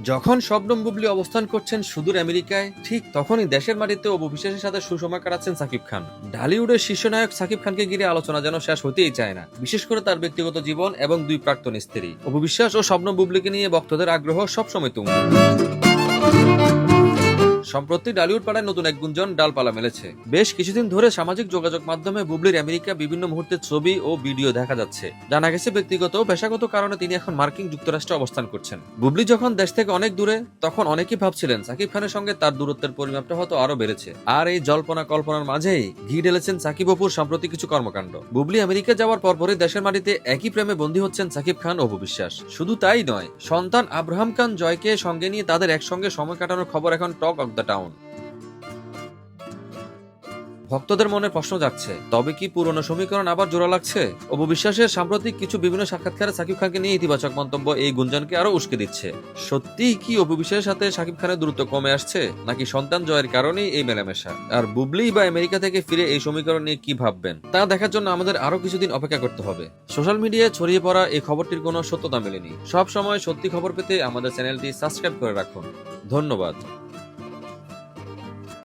যখন শবনম বুবলি অবস্থান করছেন সুদূর আমেরিকায়, ঠিক তখনই দেশের মাটিতে অপু বিশ্বাসের সাথে সুসময় কাটাচ্ছেন সাকিব খান। ঢালিউডের শীর্ষ নায়ক সাকিব খানকে ঘিরে আলোচনা যেন শেষ হতেই চায় না, বিশেষ করে তার ব্যক্তিগত জীবন এবং দুই প্রাক্তন স্ত্রী অপু বিশ্বাস ও শবনম বুবলিকে নিয়ে ভক্তদের আগ্রহ সবসময় তুঙ্গে। সম্প্রতি ডালিউড পাড়ায় নতুন এক গুঞ্জন ডালপালা মেলেছে। বেশ কিছুদিন ধরে সামাজিক যোগাযোগ মাধ্যমে বুবলির আমেরিকা বিভিন্ন মুহূর্তের ছবি ও ভিডিও দেখা যাচ্ছে। জানা গেছে ব্যক্তিগত ও পেশাগত কারণে তিনি এখন মার্কিন যুক্তরাষ্ট্রে অবস্থান করছেন। বুবলি যখন দেশ থেকে অনেক দূরে, তখন অনেকেই ভাবছিলেন সাকিব খানের সঙ্গে তার দূরত্বের পরিমাপটা হয়তো আরো বেড়েছে। আর এই জল্পনা কল্পনার মাঝেই ঘি ঢেলেছেন সাকিব অপুর সম্প্রতি কিছু কর্মকাণ্ড। বুবলি আমেরিকা যাওয়ার পরপরই দেশের মাটিতে একই প্রেমে বন্দী হচ্ছেন সাকিব খান ও অপু বিশ্বাস। শুধু তাই নয়, সন্তান আব্রাহাম খান জয়কে সঙ্গে নিয়ে তাদের একসঙ্গে সময় কাটানোর খবর এখন টক অব দ্য টাউন। ভক্তদের মনে প্রশ্ন যাচ্ছে, তবে কি পুরনো সমীকরণ আবার জোড়া লাগছে? অপু বিশ্বাসের সাম্প্রতিক কিছু বিভিন্ন সাক্ষাৎকারে সাকিব খানকে নিয়ে ইতিবাচক মন্তব্য এই গুঞ্জনকে আরো উস্কে দিচ্ছে। সত্যিই কি অপু বিশ্বাসের সাথে সাকিব খানের দূরত্ব কমে আসছে, নাকি সন্তান জয়ের কারণেই এই মেলামেশা? আর বুবলি বা আমেরিকা থেকে ফিরে এই সমীকরণ নিয়ে কি ভাববেন তা দেখার জন্য আমাদের আরো কিছুদিন অপেক্ষা করতে হবে। সোশ্যাল মিডিয়ায় ছড়িয়ে পড়া এই খবরটির কোনো সত্যতা মেলেনি। সব সময় সত্যি খবর পেতে আমাদের চ্যানেলটি সাবস্ক্রাইব করে রাখুন। ধন্যবাদ।